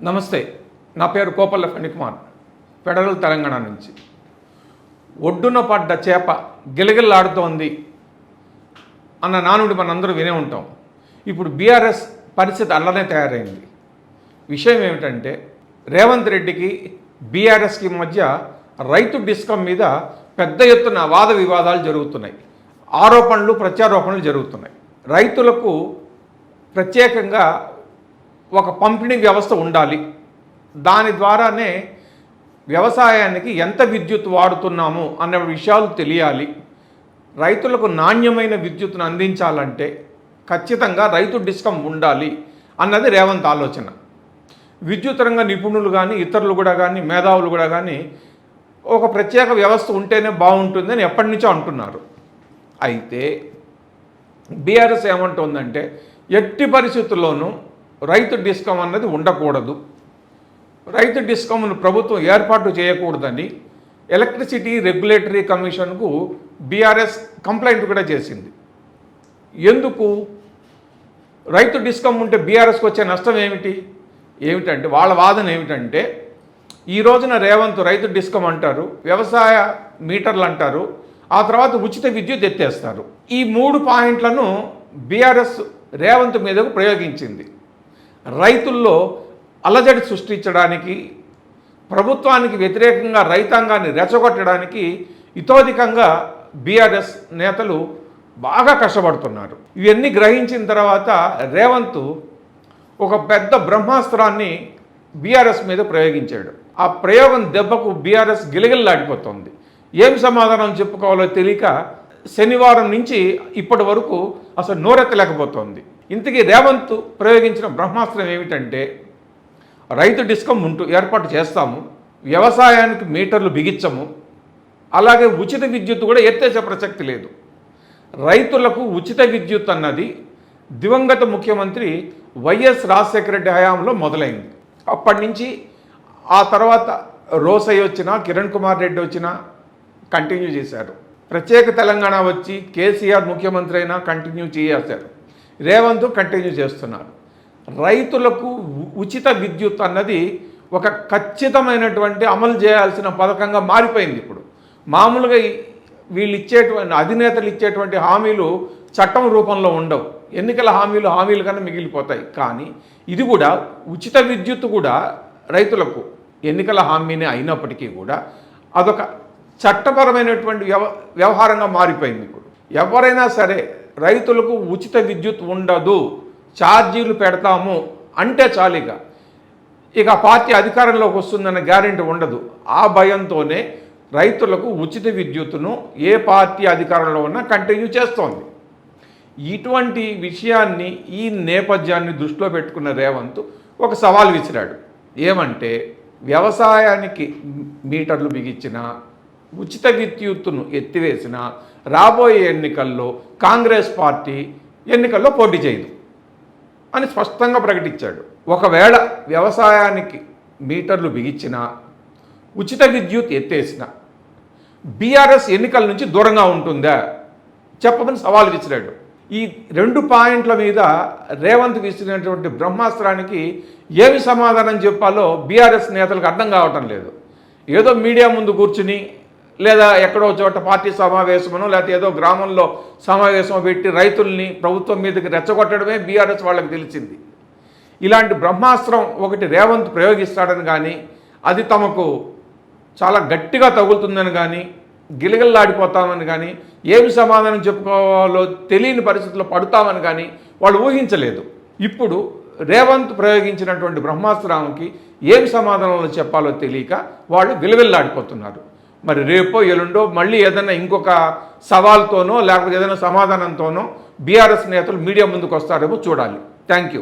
నమస్తే, నా పేరు కోపల్ల ఫణికుమార్, ఫెడరల్ తెలంగాణ నుంచి. ఒడ్డున పడ్డ చేప గిలగిల్లాడుతోంది అన్న నానుడి మనందరూ వినే ఉంటాం. ఇప్పుడు బీఆర్ఎస్ పరిస్థితి అలానే తయారైంది. విషయం ఏమిటంటే, రేవంత్ రెడ్డికి బీఆర్ఎస్కి మధ్య రైతు డిస్కమ్ మీద పెద్ద ఎత్తున వాద వివాదాలు జరుగుతున్నాయి. ఆరోపణలు ప్రత్యారోపణలు జరుగుతున్నాయి. రైతులకు ప్రత్యేకంగా ఒక పంపిణీ వ్యవస్థ ఉండాలి, దాని ద్వారానే వ్యవసాయానికి ఎంత విద్యుత్ వాడుతున్నాము అన్న విషయాలు తెలియాలి. రైతులకు నాణ్యమైన విద్యుత్తును అందించాలంటే ఖచ్చితంగా రైతు డిస్కమ్ ఉండాలి అన్నది రేవంత్ ఆలోచన. విద్యుత్ రంగ నిపుణులు కానీ ఇతరులు కూడా కానీ మేధావులు కూడా కానీ ఒక ప్రత్యేక వ్యవస్థ ఉంటేనే బాగుంటుందని ఎప్పటి నుంచో అంటున్నారు. అయితే బీఆర్ఎస్ ఏమంటుందంటే, ఎట్టి పరిస్థితుల్లోనూ రైతు డిస్కమ్ అన్నది ఉండకూడదు, రైతు డిస్కమ్ను ప్రభుత్వం ఏర్పాటు చేయకూడదని ఎలక్ట్రిసిటీ రెగ్యులేటరీ కమిషన్కు బీఆర్ఎస్ కంప్లైంట్ కూడా చేసింది. ఎందుకు? రైతు డిస్కమ్ ఉంటే బీఆర్ఎస్కి వచ్చే నష్టం ఏమిటంటే వాళ్ళ వాదన ఏమిటంటే, ఈ రోజున రేవంత్ రైతు డిస్కమ్ అంటారు, వ్యవసాయ మీటర్లు అంటారు, ఆ తర్వాత ఉచిత విద్యుత్ ఎత్తేస్తారు. ఈ 3 పాయింట్లను బీఆర్ఎస్ రేవంత్ మీదకు ప్రయోగించింది. రైతుల్లో అలజడి సృష్టించడానికి, ప్రభుత్వానికి వ్యతిరేకంగా రైతాంగాన్ని రెచ్చగొట్టడానికి ఇతోధికంగా బీఆర్ఎస్ నేతలు బాగా కష్టపడుతున్నారు. ఇవన్నీ గ్రహించిన తర్వాత రేవంత్ ఒక పెద్ద బ్రహ్మాస్త్రాన్ని బీఆర్ఎస్ మీద ప్రయోగించాడు. ఆ ప్రయోగం దెబ్బకు బీఆర్ఎస్ గిలగిల్లాడిపోతుంది. ఏం సమాధానం చెప్పుకోవాలో తెలియక శనివారం నుంచి ఇప్పటి వరకు అసలు నోరెత్తలేకపోతుంది. ఇంతకీ రేవంత్ ప్రయోగించిన బ్రహ్మాస్త్రం ఏమిటంటే, రైతు డిస్కమ్ ఏర్పాటు చేస్తాము, వ్యవసాయానికి మీటర్లు బిగించము, అలాగే ఉచిత విద్యుత్ కూడా ఎత్తేసే ప్రసక్తి లేదు. రైతులకు ఉచిత విద్యుత్ అన్నది దివంగత ముఖ్యమంత్రి వైఎస్ రాజశేఖర రెడ్డి హయాంలో మొదలైంది. అప్పటి నుంచి ఆ తర్వాత రోసయ్య వచ్చినా, కిరణ్ కుమార్ రెడ్డి వచ్చినా కంటిన్యూ చేశారు. ప్రత్యేక తెలంగాణ వచ్చి కేసీఆర్ ముఖ్యమంత్రి అయినా కంటిన్యూ చేశారు. రేవంత్ కంటిన్యూ చేస్తున్నారు. రైతులకు ఉచిత విద్యుత్ అన్నది ఒక ఖచ్చితమైనటువంటి అమలు చేయాల్సిన పథకంగా మారిపోయింది. ఇప్పుడు మామూలుగా వీళ్ళు ఇచ్చేటువంటి అధినేతలు ఇచ్చేటువంటి హామీలు చట్టం రూపంలో ఉండవు. ఎన్నికల హామీలు కన్నా మిగిలిపోతాయి. కానీ ఇది కూడా ఉచిత విద్యుత్ కూడా రైతులకు ఎన్నికల హామీనే అయినప్పటికీ కూడా అదొక చట్టపరమైనటువంటి వ్యవహారంగా మారిపోయింది. ఇప్పుడు ఎవరైనా సరే రైతులకు ఉచిత విద్యుత్ ఉండదు, ఛార్జీలు పెడతాము అంటే చాలిక ఇక పార్టీ అధికారంలోకి వస్తుందన్న గ్యారెంటీ ఉండదు. ఆ భయంతోనే రైతులకు ఉచిత విద్యుత్తును ఏ పార్టీ అధికారంలో ఉన్నా కంటిన్యూ చేస్తోంది. ఇటువంటి విషయాన్ని, ఈ నేపథ్యాన్ని దృష్టిలో పెట్టుకున్న రేవంత్ ఒక సవాల్ విసిరాడు. ఏమంటే, వ్యవసాయానికి మీటర్లు బిగించిన, ఉచిత విద్యుత్తును ఎత్తివేసిన రాబోయే ఎన్నికల్లో కాంగ్రెస్ పార్టీ ఎన్నికల్లో పోటీ చేయదు అని స్పష్టంగా ప్రకటించాడు. ఒకవేళ వ్యవసాయానికి మీటర్లు బిగించిన, ఉచిత విద్యుత్ ఎత్తేసిన బీఆర్ఎస్ ఎన్నికల నుంచి దూరంగా ఉంటుందా చెప్పమని సవాల్ విసిరాడు. ఈ 2 పాయింట్ల మీద రేవంత్ విసిరినటువంటి బ్రహ్మాస్త్రానికి ఏమి సమాధానం చెప్పాలో బీఆర్ఎస్ నేతలకు అర్థం కావటం లేదు. ఏదో మీడియా ముందు కూర్చుని, లేదా ఎక్కడో చోట పార్టీ సమావేశమనో, లేకపోతే ఏదో గ్రామంలో సమావేశం పెట్టి రైతుల్ని ప్రభుత్వం మీదకి రెచ్చగొట్టడమే బీఆర్ఎస్ వాళ్ళకి తెలిసింది. ఇలాంటి బ్రహ్మాస్త్రం ఒకటి రేవంత్ ప్రయోగిస్తాడని కానీ, అది తమకు చాలా గట్టిగా తగులుతుందని కానీ, గిలగిల్లాడిపోతామని కానీ, ఏమి సమాధానం చెప్పుకోవాలో తెలియని పరిస్థితుల్లో పడతామని కానీ వాళ్ళు ఊహించలేదు. ఇప్పుడు రేవంత్ ప్రయోగించినటువంటి బ్రహ్మాస్త్రానికి ఏమి సమాధానాలు చెప్పాలో తెలియక వాళ్ళు విలవిల్లాడిపోతున్నారు. మరి రేపో ఎల్లుండో మళ్ళీ ఏదైనా ఇంకొక సవాల్తోనో లేకపోతే ఏదైనా సమాధానంతోనో బీఆర్ఎస్ నేతలు మీడియా ముందుకు వస్తారేమో చూడాలి. Thank you.